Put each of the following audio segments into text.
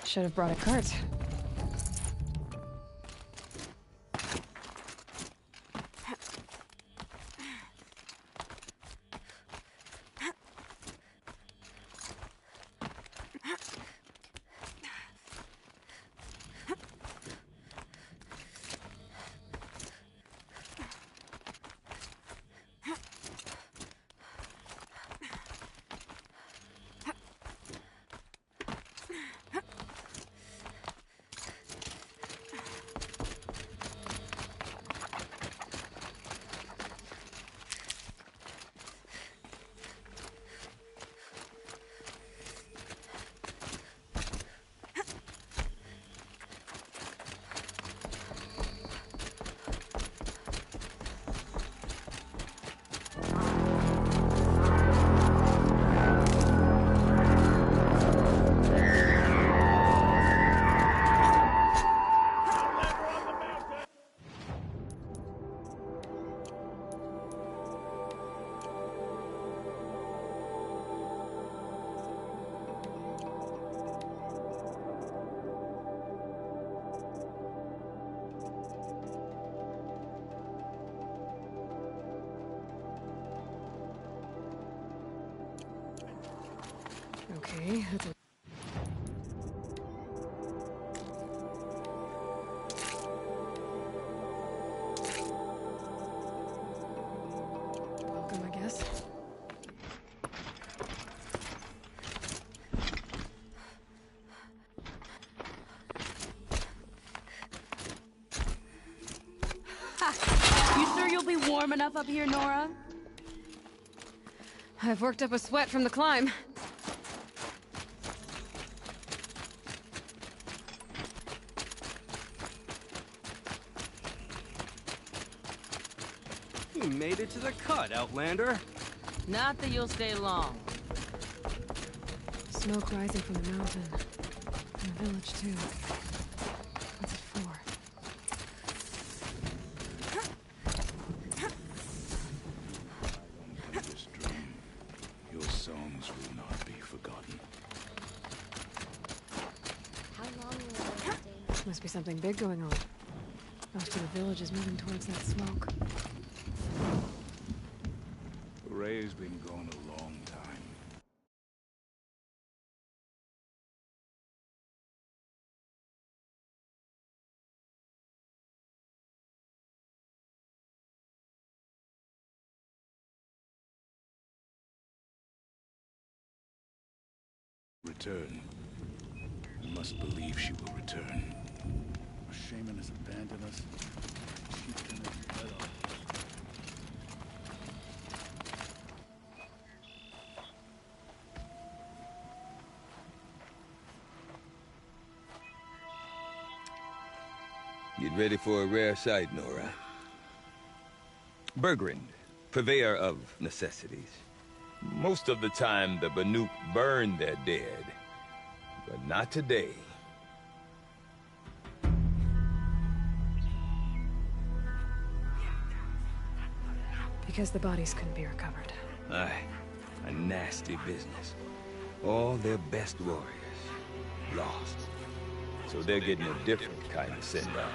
Should have brought a cart. Okay, that's a... Welcome, I guess. You sure you'll be warm enough up here, Nora? I've worked up a sweat from the climb. You made it to the cut, Outlander. Not that you'll stay long. Smoke rising from the mountain. And the village, too. What's it for? This dream, your songs will not be forgotten. How long will it stay? Must be something big going on. Most of the village is moving towards that smoke. Ray's been gone a long time. Return. You must believe she will return. Shaman has abandoned us. She's gonna let us. Get ready for a rare sight, Nora. Bergrand, purveyor of necessities. Most of the time, the Banuk burn their dead. But not today. Because the bodies couldn't be recovered. Aye, a nasty business. All their best warriors lost. So they're getting a different kind of send-off.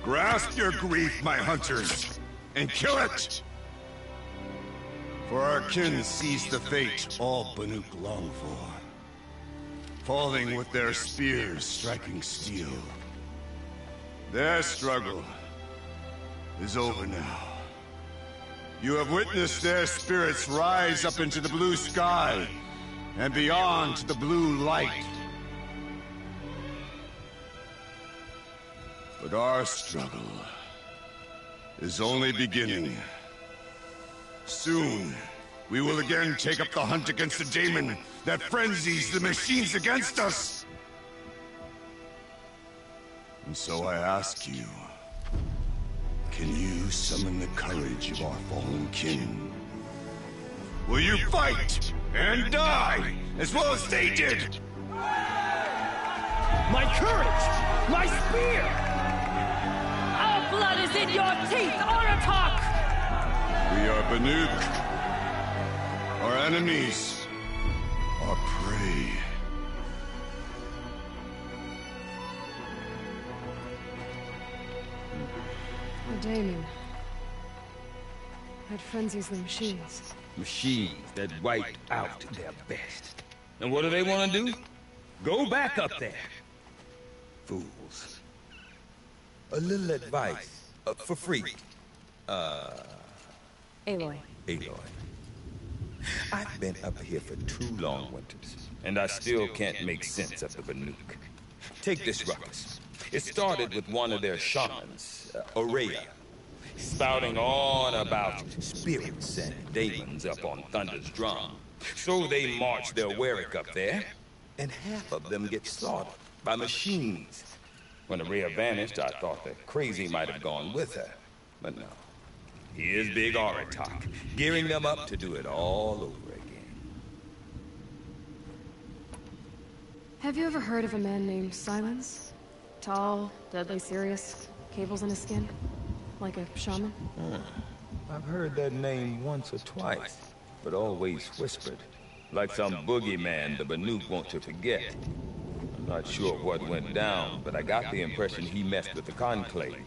Grasp your grief, my hunters, and kill it! For our kin sees the fate all Banuk long for. Falling with their spears striking steel. Their struggle is over now. You have witnessed their spirits rise up into the blue sky and beyond to the blue light. But our struggle is only beginning. Soon, we will again take up the hunt against the daemon that frenzies the machines against us. And so I ask you, can you summon the courage of our fallen kin? Will you fight and die as well as they did? My courage! My spear! Our blood is in your teeth, Aratak! We are Banuk. Our enemies are prey. The daemon. That frenzies the machines. Machines that wiped out their best. And what do they want to do? Go back up there. Fools. A little advice. For free. Aloy. Aloy. I've been up here for 2 long winters, and I still can't make sense of the Banuk. Take this ruckus. It started with one of their shamans, Ourea, spouting on about spirits and demons up on Thunder's drum. So they march their Warwick up there, and half of them get slaughtered by machines. When Ourea vanished, I thought that Crazy might have gone with her, but no. Here's Big Aratak, gearing them up to do it all over again. Have you ever heard of a man named Silence? Tall, deadly serious, cables in his skin? Like a shaman? I've heard that name once or twice, but always whispered. Like some boogeyman the Banuk want to forget. I'm not sure what went down, but I got the impression he messed with the Conclave.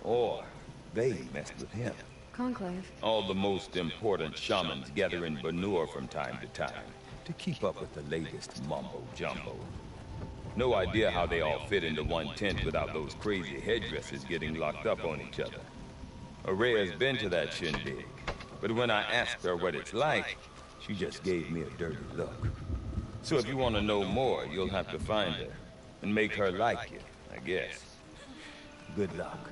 Or they messed with him. Conclave? All the most important shamans gather in Banur from time to time to keep up with the latest mumbo-jumbo. No idea how they all fit into one tent without those crazy headdresses getting locked up on each other. Ourea's been to that shindig, but when I asked her what it's like, she just gave me a dirty look. So if you want to know more, you'll have to find her and make her like you, I guess. Good luck.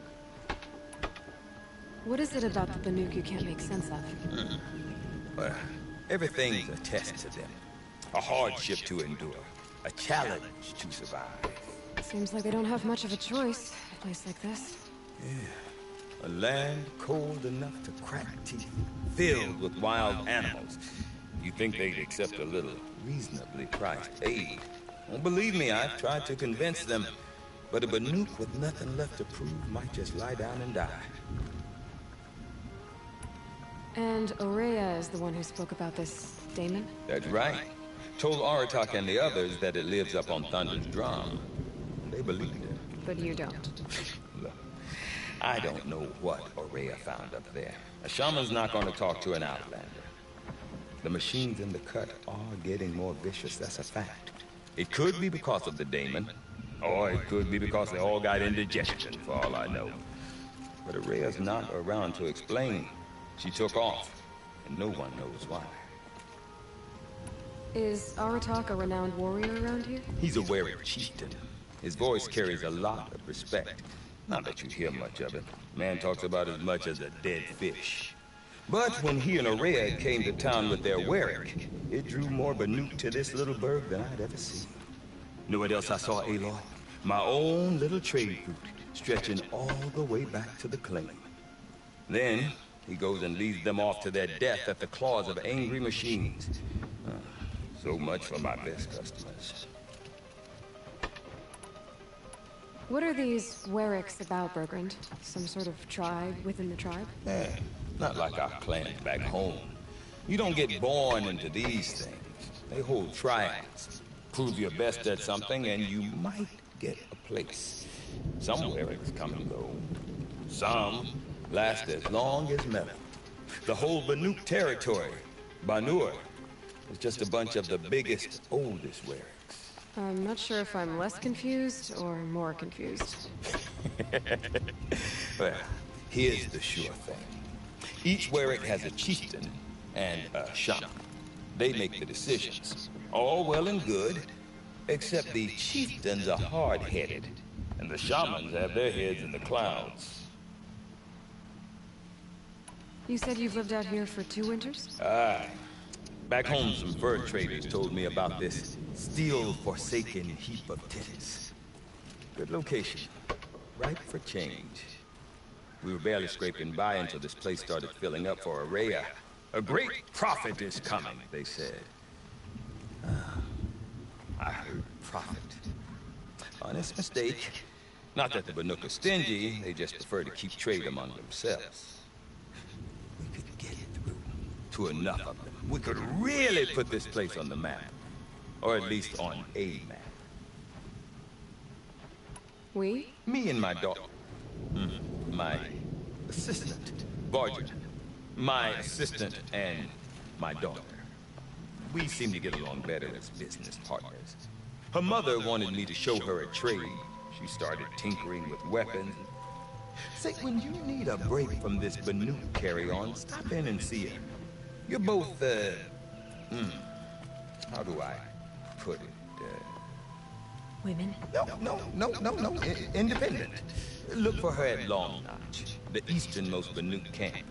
What is it about the Banuk you can't make sense of? Well, everything's a test to them. A hardship to endure. A challenge to survive. Seems like they don't have much of a choice, a place like this. A land cold enough to crack teeth, filled with wild animals. You think they'd accept a little reasonably priced aid? Well, believe me, I've tried to convince them. But a Banuk with nothing left to prove might just lie down and die. And Ourea is the one who spoke about this daemon? That's right. Told Aratak and the others that it lives up on Thunder's drum. They believed it. But you don't. Look, I don't know what Ourea found up there. A shaman's not going to talk to an outlander. The machines in the cut are getting more vicious, that's a fact. It could be because of the daemon, or it could be because they all got indigestion, for all I know. But Ourea's not around to explain. She took off, and no one knows why. Is Aratak a renowned warrior around here? He's a wary chieftain. His voice carries a lot of respect. Not that you hear much of it. Man talks about as much as a dead fish. But when he and Ourea came to town with their Warwick, it drew more Banuk to this little burg than I'd ever seen. Know what else I saw, Aloy? My own little trade route, stretching all the way back to the claim. Then, he goes and leads them off to their death at the claws of angry machines. So much for my best customers. What are these Warwicks about, Bergrand? Some sort of tribe within the tribe? Not like our clans back home. You don't get born into these things. They hold trials. Prove your best at something and you might get a place. Some Warwicks come and go. Some last as long as metal. The whole Banuk territory, Banur, is just a bunch of the biggest, oldest Werrics. I'm not sure if I'm less confused or more confused. Well, here's the sure thing. Each Werric has a chieftain and a shaman. They make the decisions. All well and good, except the chieftains are hard-headed, and the shamans have their heads in the clouds. You said you've lived out here for 2 winters? Aye. Back home, some fur traders told me about this steel-forsaken heap of tents. Good location. Ripe for change. We were barely scraping by until this place started filling up for Ourea. A great prophet is coming, they said. I heard prophet. Honest mistake. Not that the Banuk are stingy, they just prefer to keep trade among themselves. We could get through to enough of them. We could really put this place on the map. Or at least on a map. We? Me and my daughter. My assistant, Vargin. My assistant and my daughter. We seem to get along better as business partners. Her mother wanted me to show her a trade. She started tinkering with weapons. Say, when you need a break from this Banuk carry-on, stop in and see her. You're both, how do I put it? Women? No. Independent. Look for her at Long Notch, the easternmost Banuk camp.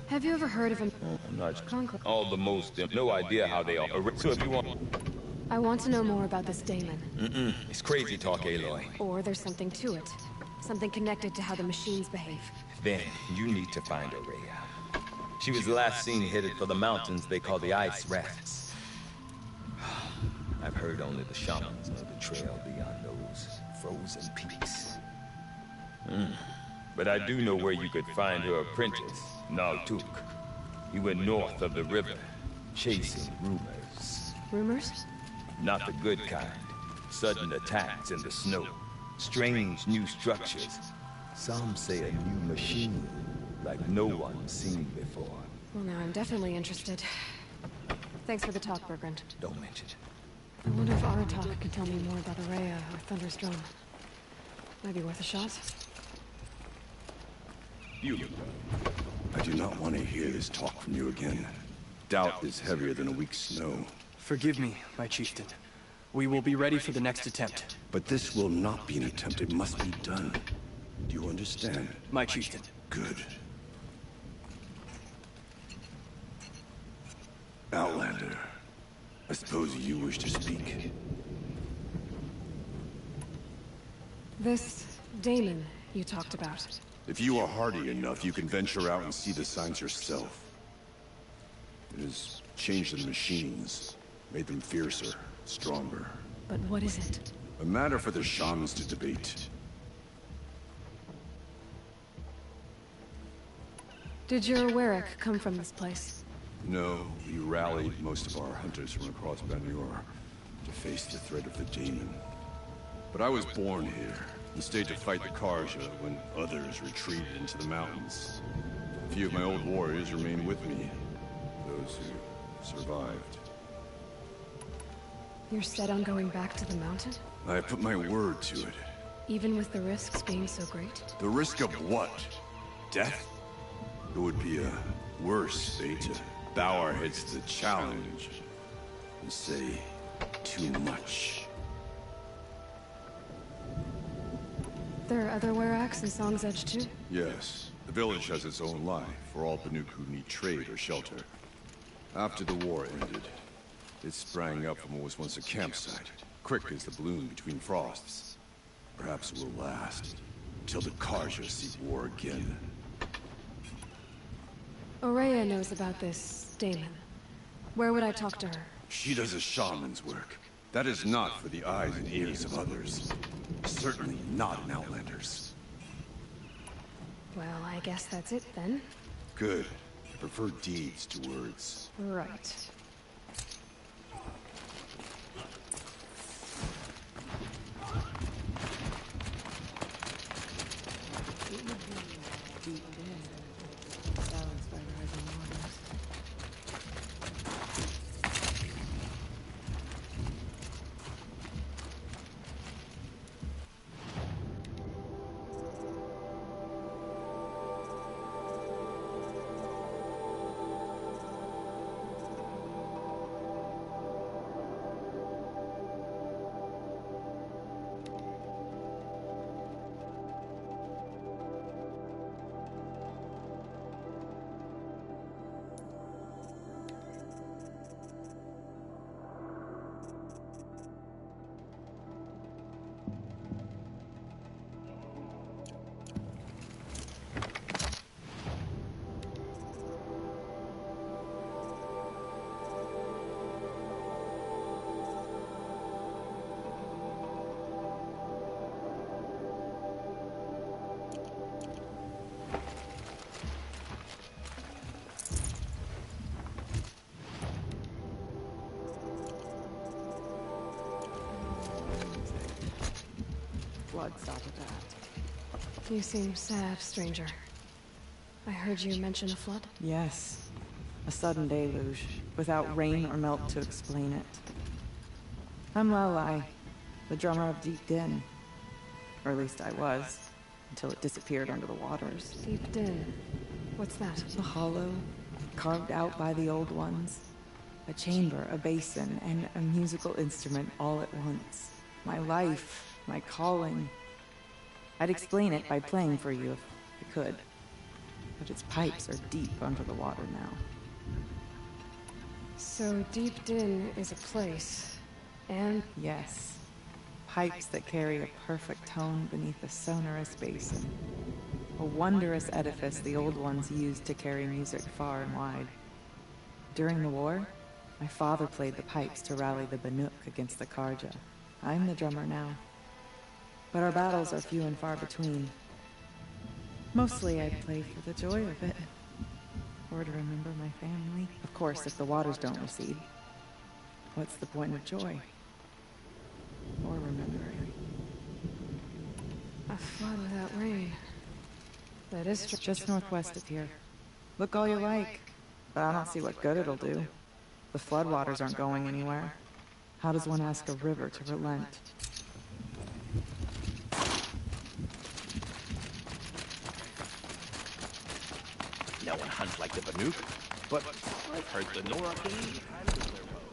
Have you ever heard of a... I'm not Conclave? all the most, no idea how they are. So if you want... I want to know more about this Damon. It's crazy talk, Aloy. Or there's something to it. Something connected to how the machines behave. Then you need to find Ourea. She was last seen headed for the mountains they call the Ice Rafts. I've heard only the shamans know the trail beyond those frozen peaks. But I do know where you could find her apprentice, Naltuk. He went north of the river, chasing rumors. Rumors? Not the good kind. Sudden attacks in the snow. Strange new structures. Some say a new machine, like no one's seen before. Well, now I'm definitely interested. Thanks for the talk, Bergrand. Don't mention it. I wonder if Aratak can tell me more about Ourea or Thunder's Drum. Might be worth a shot. I do not want to hear this talk from you again. Doubt is heavier than a week's snow. Forgive me, my chieftain. We will be ready for the next attempt. But this will not be an attempt. It must be done. Do you understand? My chieftain. Good. Outlander, I suppose you wish to speak. This Damon you talked about. If you are hardy enough, you can venture out and see the signs yourself. It has changed the machines, made them fiercer, stronger. But what is it? A matter for the shamans to debate. Did your Werric come from this place? No, we rallied most of our hunters from across Banur to face the threat of the demon. But I was born here, and stayed to fight the Karja when others retreated into the mountains. A few of my old warriors remained with me, those who survived. You're set on going back to the mountain? I have put my word to it. Even with the risks being so great? The risk of what? Death? It would be a worse fate to bow our heads to the challenge and say too much. There are other Werrics in Song's Edge too? Yes. The village has its own life for all Banuk who need trade or shelter. After the war ended, it sprang up from what was once a campsite, quick as the bloom between frosts. Perhaps it will last, till the Karja see war again. Ourea knows about this Damon. Where would I talk to her? She does a shaman's work. That is not for the eyes and ears of others. Certainly not an Outlander's. Well, I guess that's it then. Good. I prefer deeds to words. Right. Deep Din. Silenced by rising waters. Blood started that. You seem sad, stranger. I heard you mention a flood? Yes. A sudden deluge, without rain or melt to explain it. I'm Lalai, the drummer of Deep Din. Or at least I was, until it disappeared under the waters. Deep Din. What's that? A hollow, carved out by the Old Ones. A chamber, a basin, and a musical instrument all at once. My life, my calling. I'd explain it by playing for you if I could. But its pipes are deep under the water now. So Deep Din is a place, and... Yes. Pipes that carry a perfect tone beneath a sonorous basin. A wondrous edifice the Old Ones used to carry music far and wide. During the war, my father played the pipes to rally the Banuk against the Karja. I'm the drummer now. But our battles are few and far between. Mostly I play for the joy of it. Or to remember my family. Of course, if the waters don't recede. What's the point of joy? Or remembering? a flood without rain. That is just northwest of here. Look all you like, but I don't see what good it'll do. The floodwaters aren't going anywhere. How does one ask a river to relent? No one hunts like the Banuk, but I've heard the Nora King handles their woes.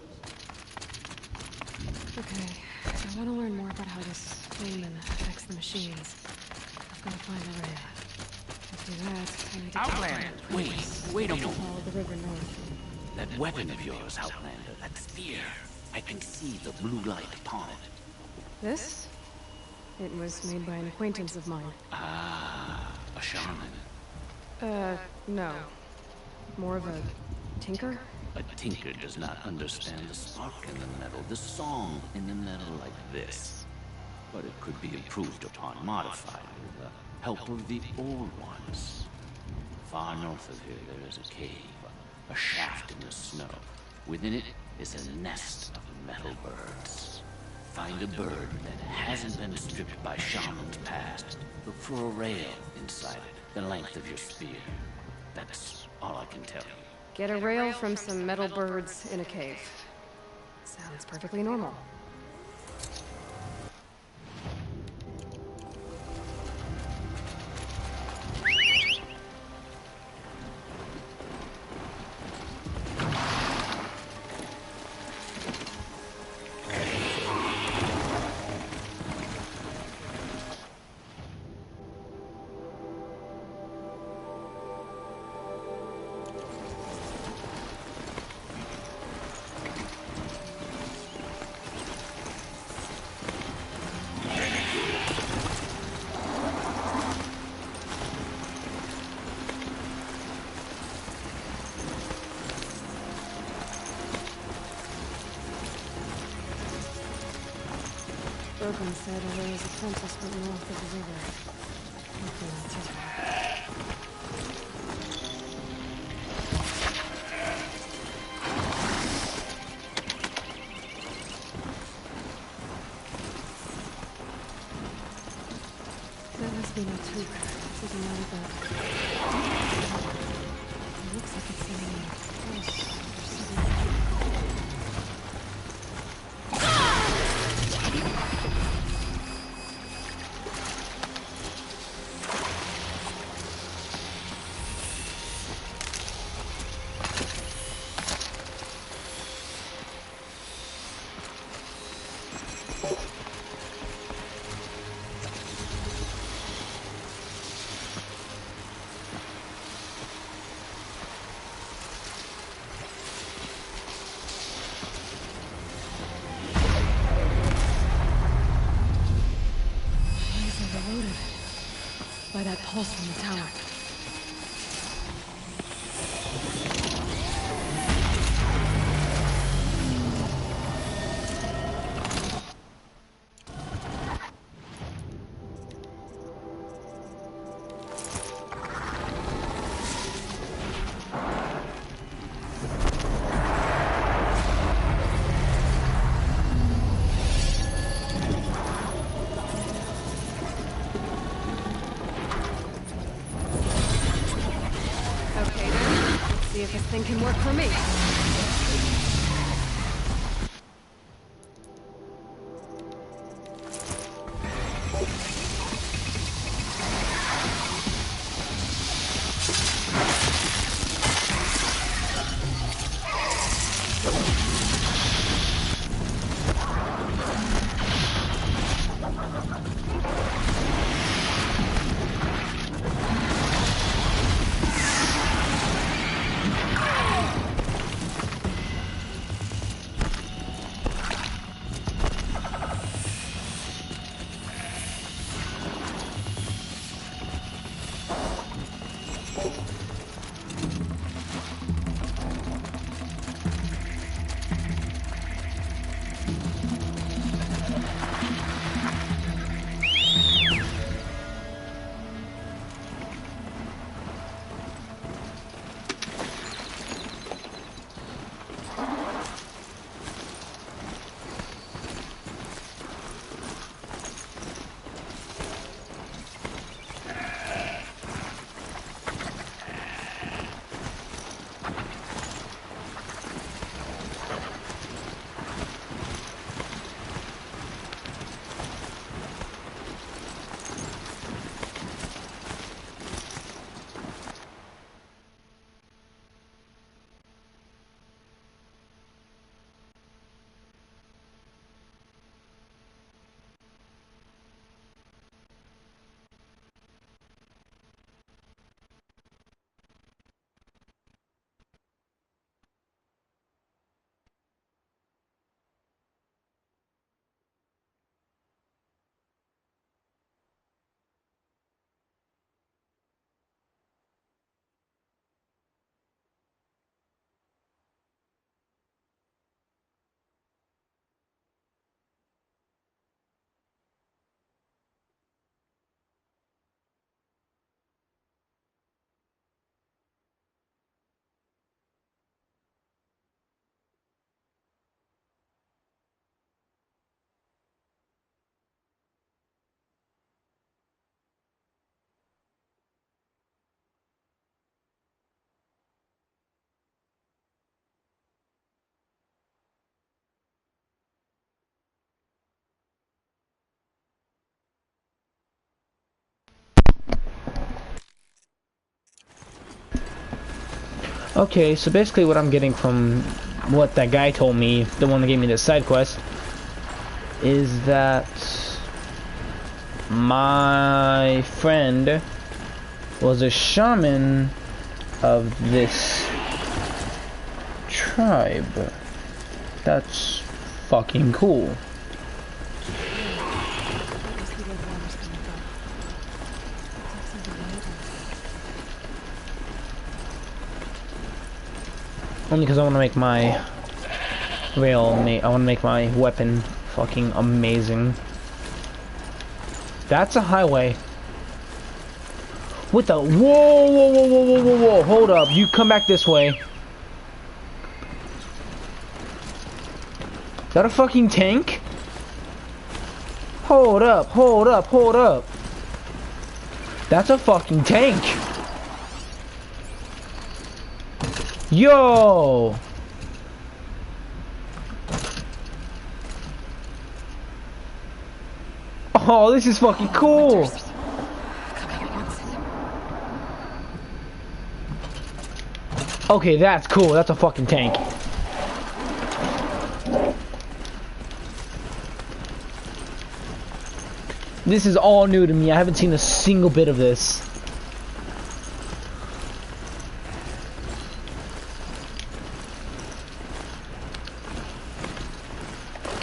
Okay, I want to learn more about how this demon affects the machines. I've got to find the rail. To do that, I need to... Outlander! Wait a moment. Follow the river north. That weapon of yours, Outlander, that spear. I can see the blue light upon it. This? It was made by an acquaintance of mine. Ah, a shaman. No. More of a tinker? A tinker does not understand the spark in the metal, the song in the metal like this. But it could be improved upon, modified with the help of the Old Ones. Far north of here there is a cave, a shaft in the snow. Within it is a nest of metal birds. Find a bird that hasn't been stripped by shamans past. Look for a rail inside it, the length of your spear. That's all I can tell you. Get a rail from some metal birds in a cave. Sounds perfectly normal. Brogan said Elaya's apprentice went north of the river. Hopefully not too far. That must be my toque. This is another boat. See if this thing can work for me. Okay, so basically what I'm getting from what that guy told me, the one that gave me this side quest, is that my friend was a shaman of this tribe. That's fucking cool. Only because I want to make my I want to make my weapon fucking amazing. That's a highway. What the? Whoa, whoa, whoa, whoa, whoa, whoa, whoa! Hold up! You come back this way. Is that a fucking tank? Hold up! Hold up! Hold up! That's a fucking tank. Yo! Oh, this is fucking cool! Okay, that's cool. That's a fucking tank. This is all new to me. I haven't seen a single bit of this.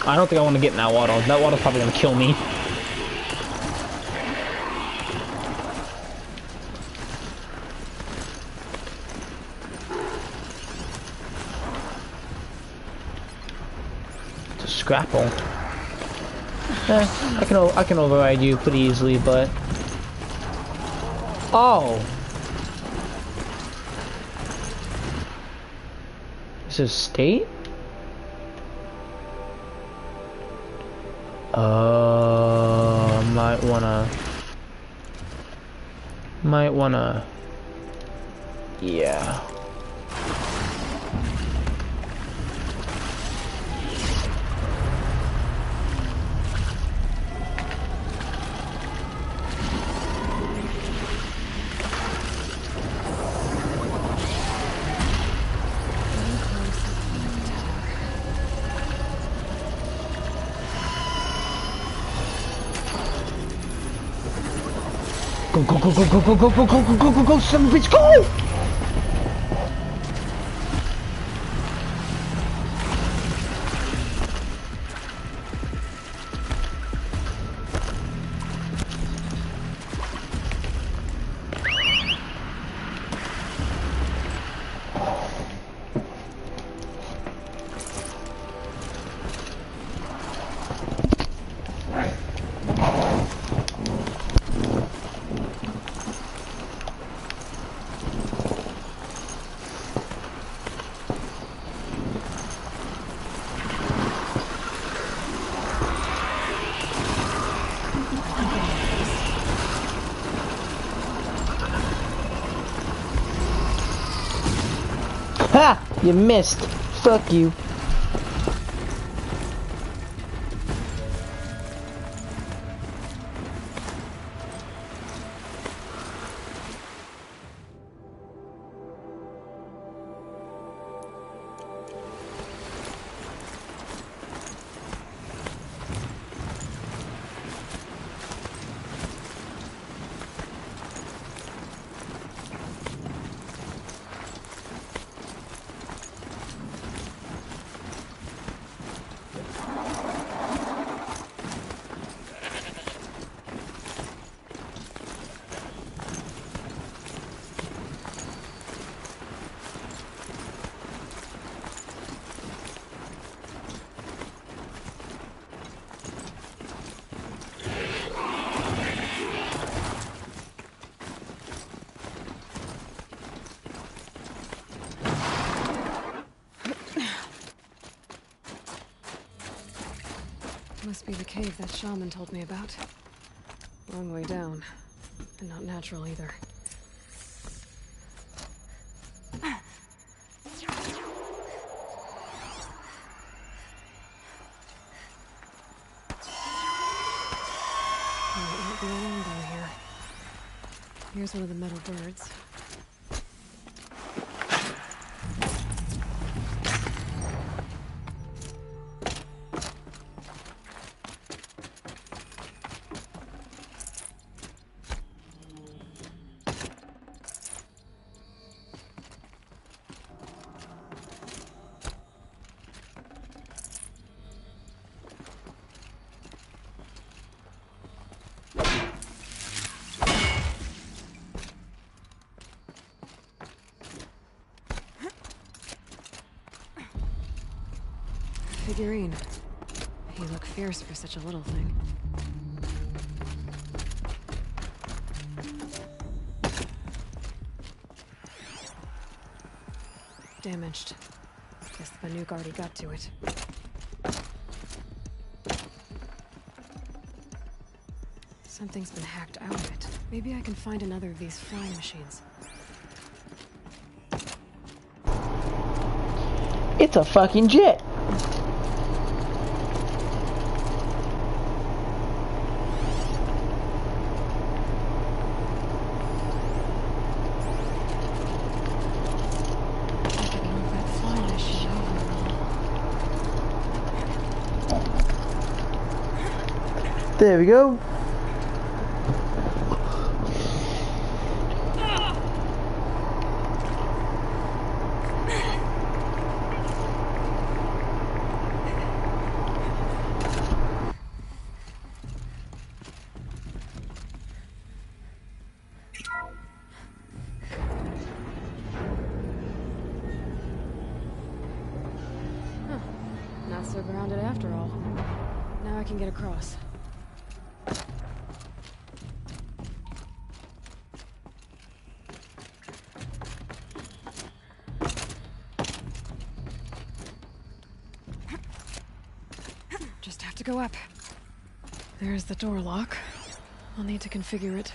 I don't think I want to get in that water. That water's probably gonna kill me. It's a scrapple. I can override you pretty easily, but oh, this is state. Might wanna, yeah. Go, go, go, go, go, go, go, go, go, go, go, go, go, son of a bitch, go! Ha! You missed. Fuck you. Must be the cave that shaman told me about. Long way down. And not natural either. Might be a longbow here. Here's one of the metal birds. Figurine. He looked fierce for such a little thing. Damaged. Guess the Banuk already got to it. Something's been hacked out of it. Maybe I can find another of these flying machines. It's a fucking jet. There we go. Not so grounded after all. Now I can get across. Just have to go up. There's the door lock. I'll need to configure it.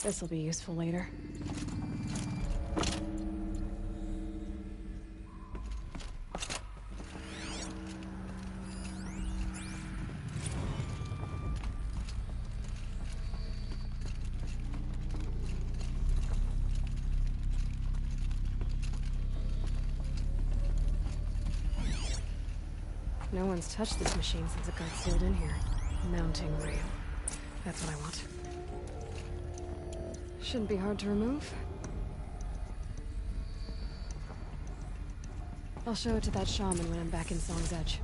This'll be useful later. No one's touched this machine since it got sealed in here. Mounting rail. That's what I want. Shouldn't be hard to remove. I'll show it to that shaman when I'm back in Song's Edge.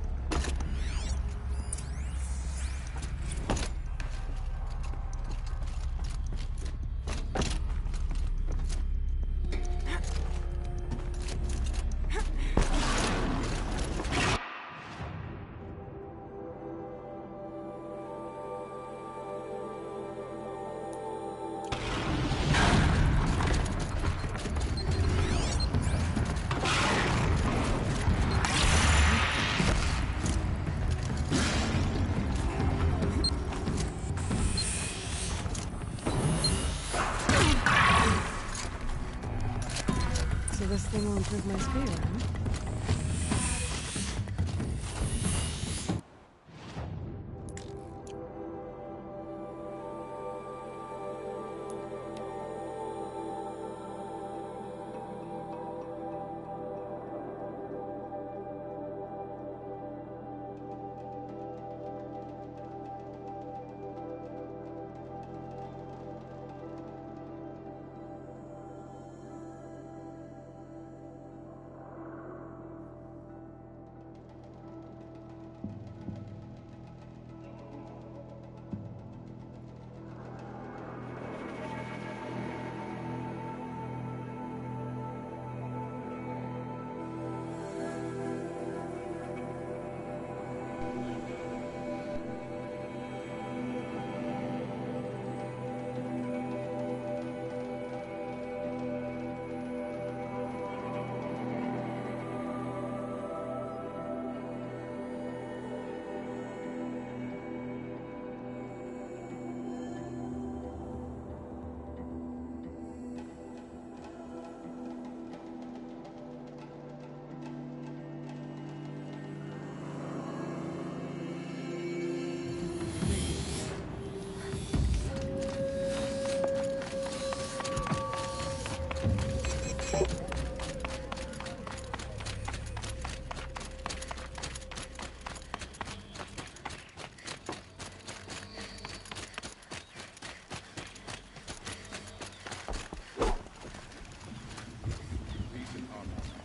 This thing will improve my speed, huh?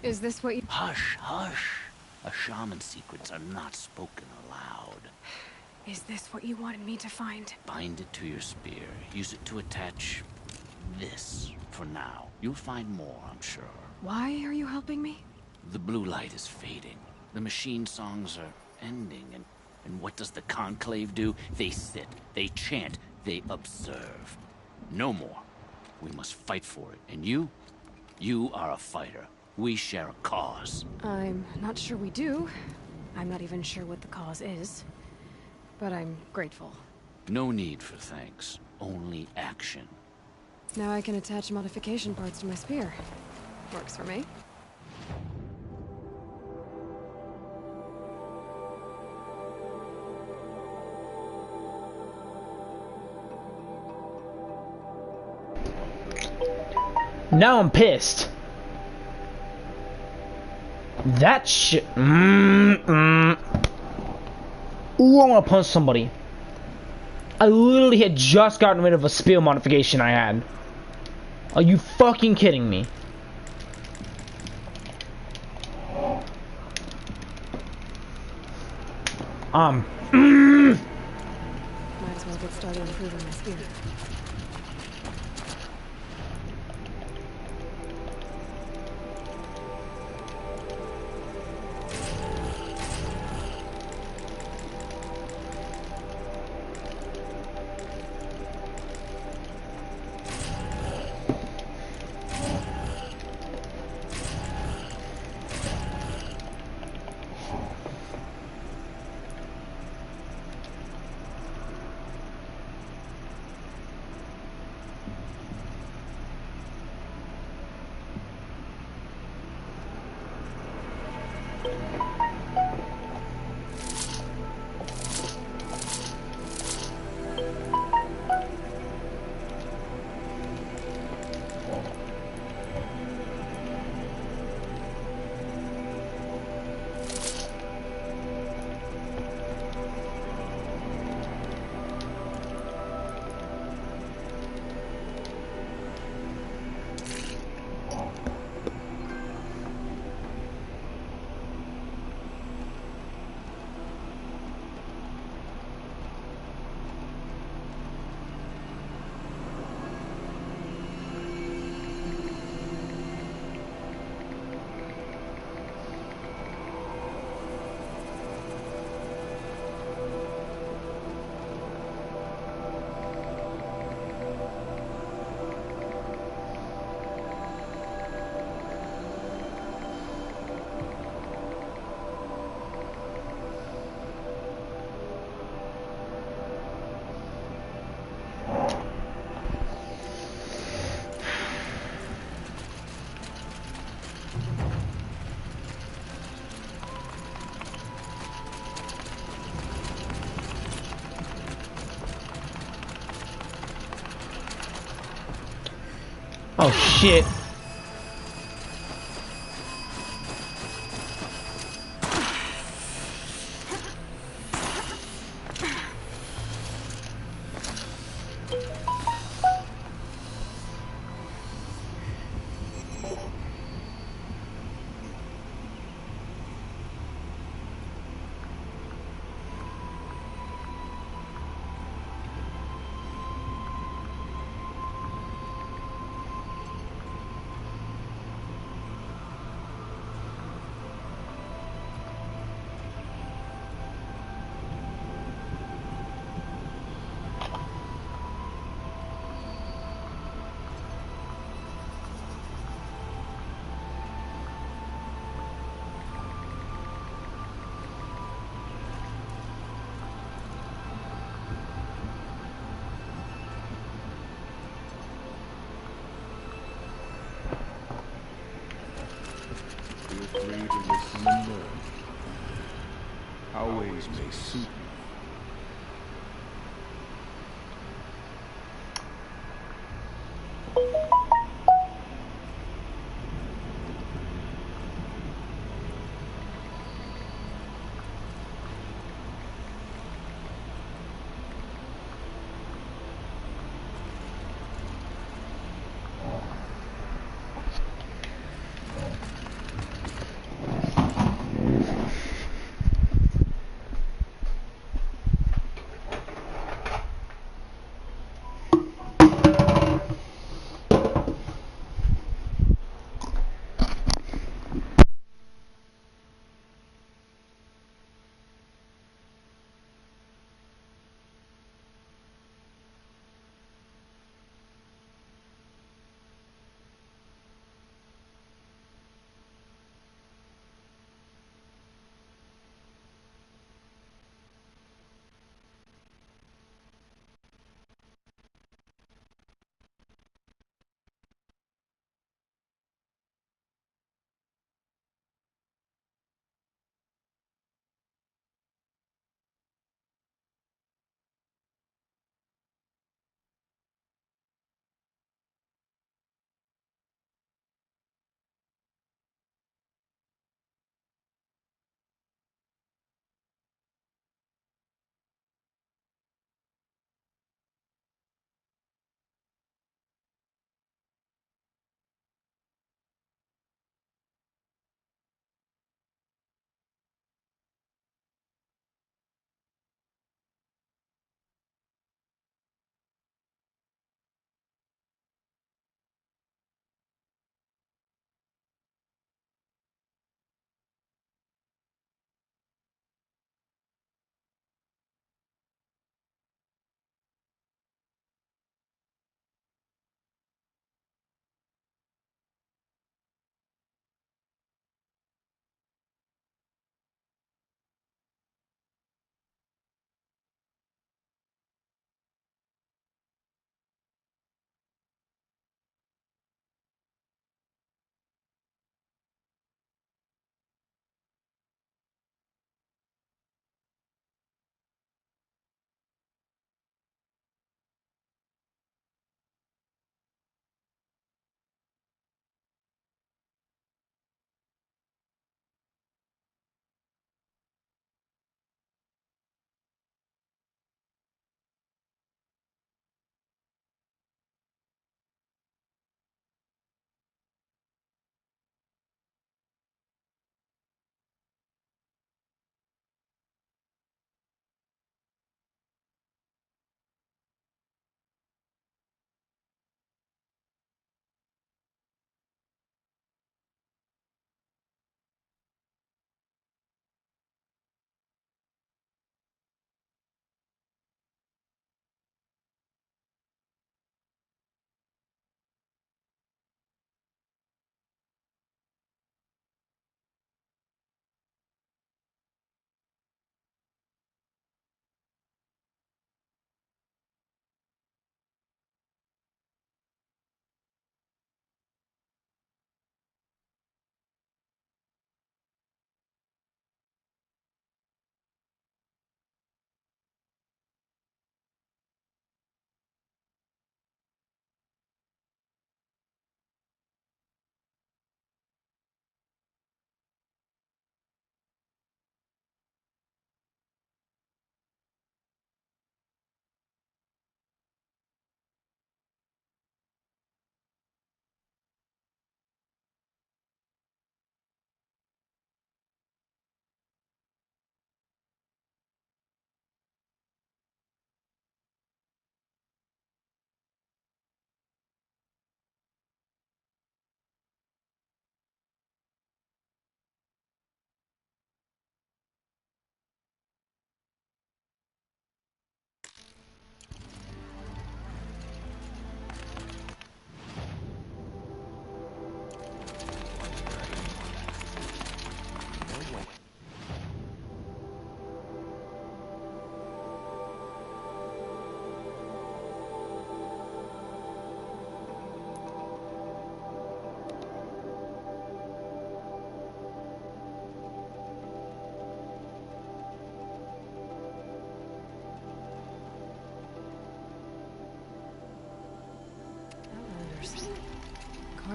Is this what you— Hush, hush. A shaman's secrets are not spoken aloud. Is this what you wanted me to find? Bind it to your spear. Use it to attach this for now. You'll find more, I'm sure. Why are you helping me? The blue light is fading. The machine songs are ending, and what does the Conclave do? They sit, they chant, they observe. No more. We must fight for it. And you are a fighter. We share a cause. I'm not sure we do. I'm not even sure what the cause is. But I'm grateful. No need for thanks. Only action. Now I can attach modification parts to my spear. Works for me. Now I'm pissed. That shit. Ooh, I want to punch somebody. I literally had just gotten rid of a spear modification I had. Are you fucking kidding me? Might as well get started improving my spear. Oh shit. Feel free to listen and learn. Our ways may suit you.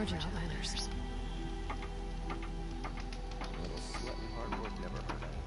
charging Outlanders. A little sweat and hard work never hurt anyone.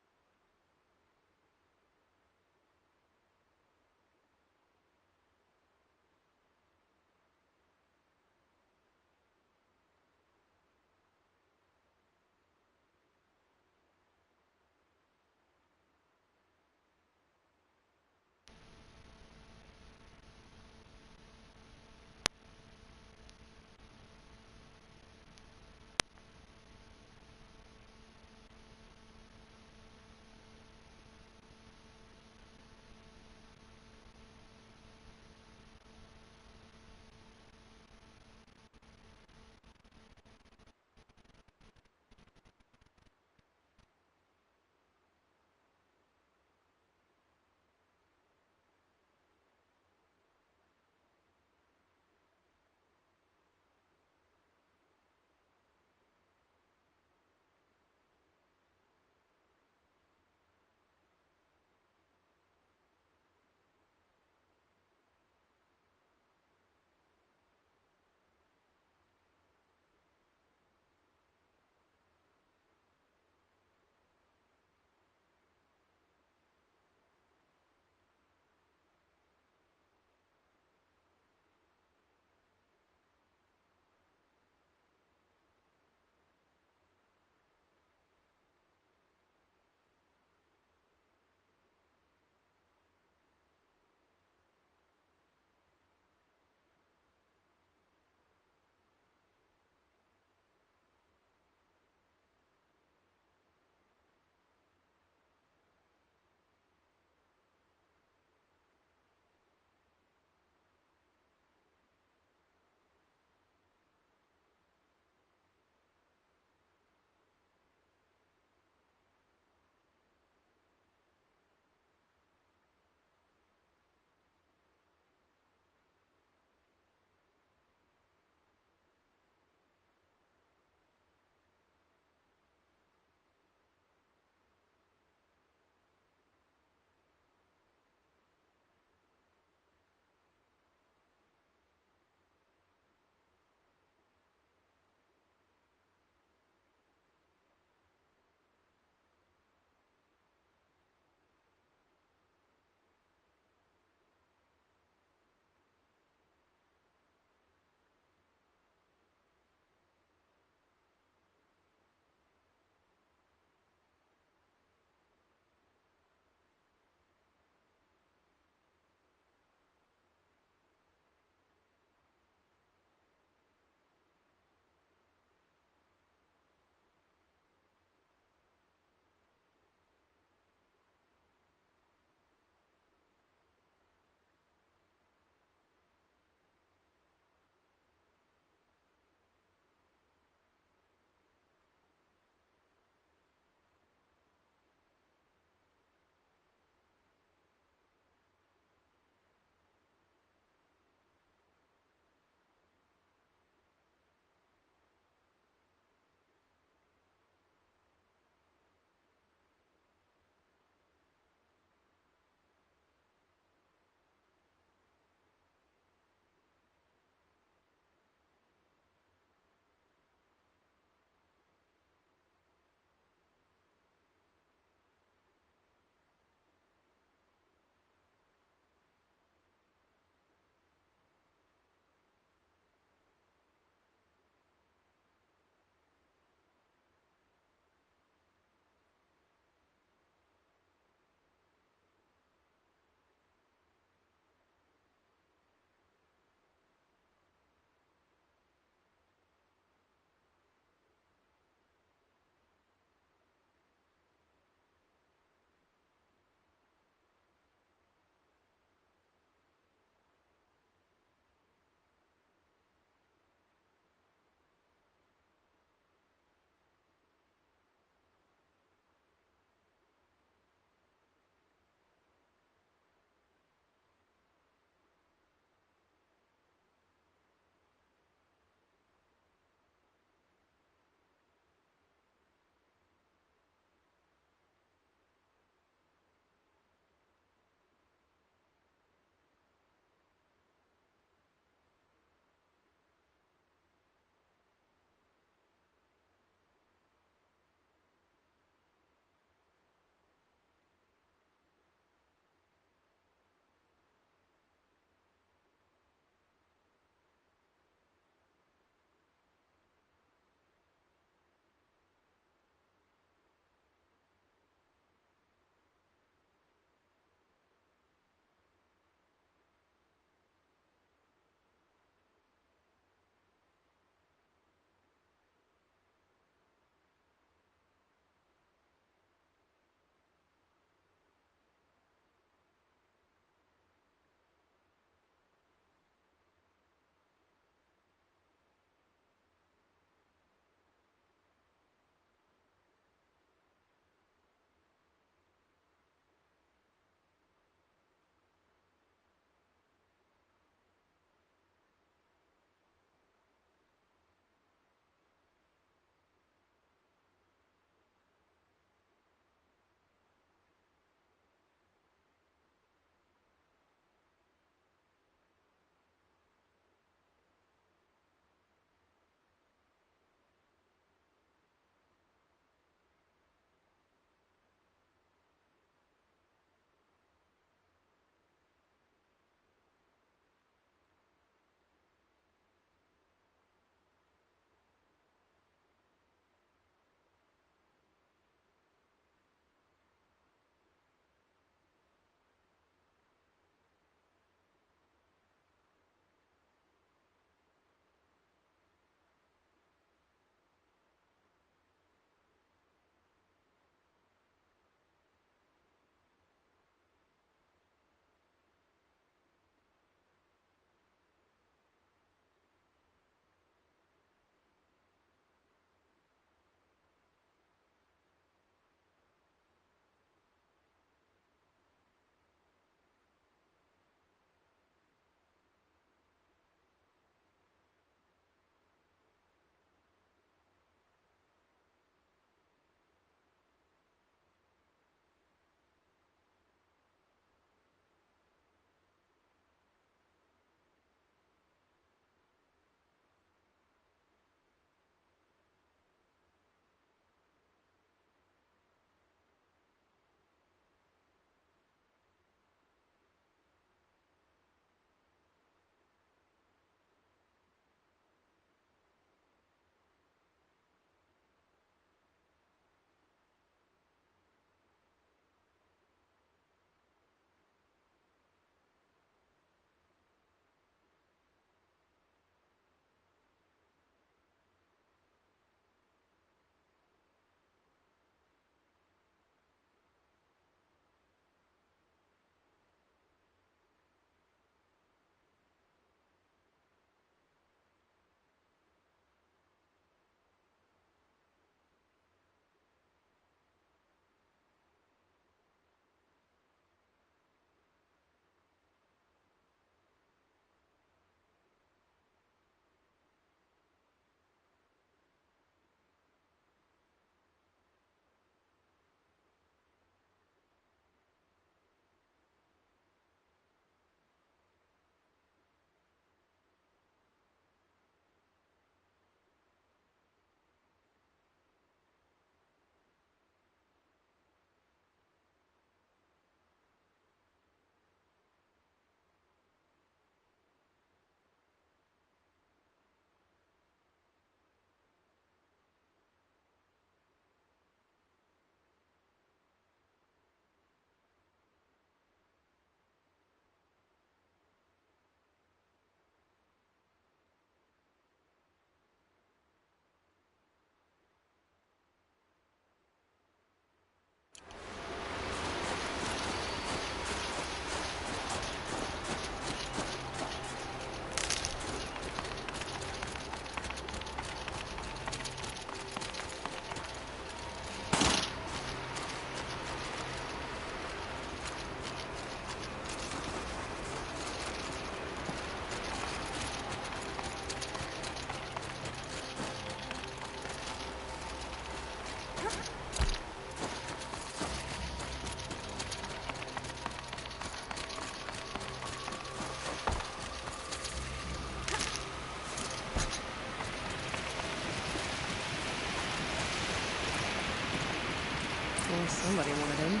somebody wanted in.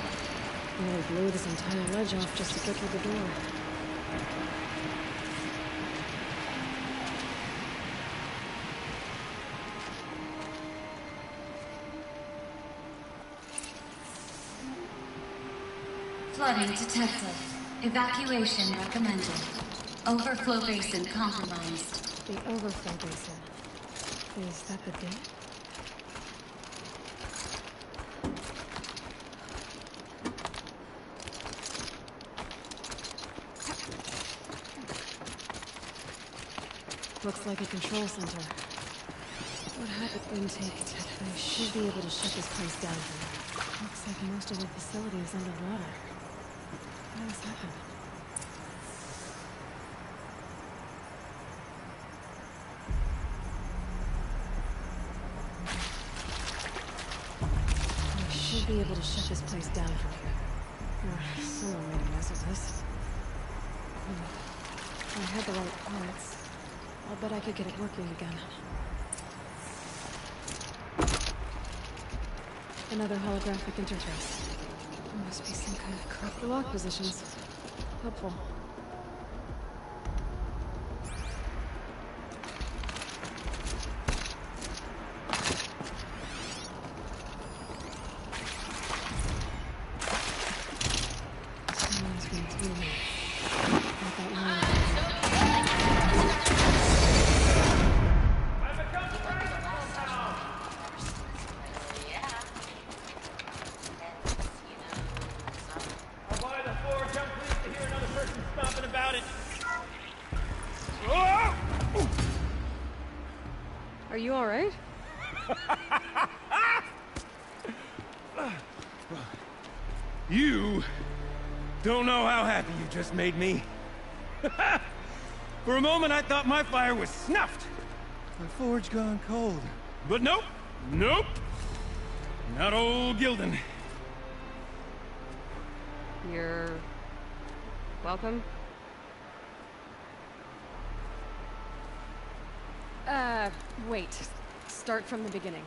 Nearly blew this entire ledge off just to get through the door. Flooding detected. Evacuation recommended. Overflow basin compromised. The overflow basin. Is that the date? Looks like a control center. What happened? Intake detected. I should be able to shut this place down here. Looks like most of the facility is underwater. How does this happen? I should be able to shut this place down from here. Someone made a mess of this. If I had the right parts, I'll bet I could get it working again. Another holographic interface. There must be some kind of correct lock positions. Helpful. Someone's been through me. Not that long ago. Are you all right? You don't know how happy you just made me. For a moment, I thought my fire was snuffed. My forge gone cold. But nope. Nope. Not old Gildan. You're... welcome? Wait. Start from the beginning.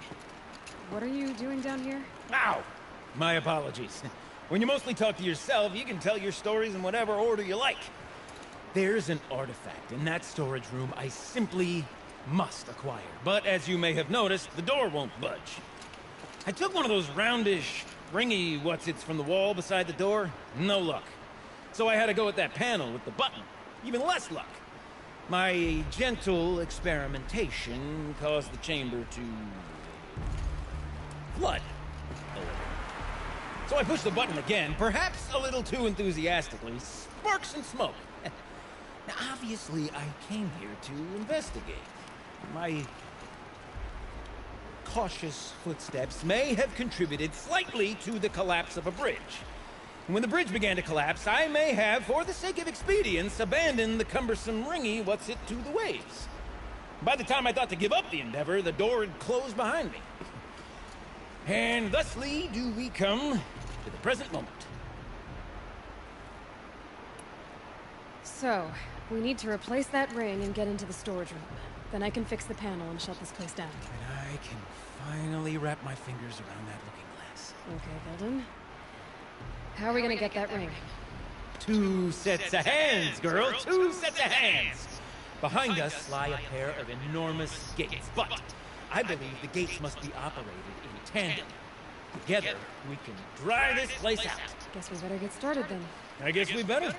What are you doing down here? Ow! My apologies. When you mostly talk to yourself, you can tell your stories in whatever order you like. There's an artifact in that storage room I simply must acquire. But as you may have noticed, the door won't budge. I took one of those roundish, ringy what's-its from the wall beside the door. No luck. So I had to go with that panel with the button. Even less luck. My gentle experimentation caused the chamber to... flood. So I pushed the button again, perhaps a little too enthusiastically. Sparks and smoke. Now, obviously, I came here to investigate. My cautious footsteps may have contributed slightly to the collapse of a bridge. When the bridge began to collapse, I may have, for the sake of expedience, abandoned the cumbersome ringy what's-it to the waves. By the time I thought to give up the endeavor, the door had closed behind me. And thusly do we come to the present moment. So, we need to replace that ring and get into the storage room. Then I can fix the panel and shut this place down. And I can finally wrap my fingers around that looking glass. Okay, Gildan. How are we gonna get that ring? 2 sets of hands, girl! 2 sets of hands! Behind us lie a pair of enormous gates, but I believe the gates must be operated in tandem. Together, we can dry this place out. Guess we better get started then. I guess we better.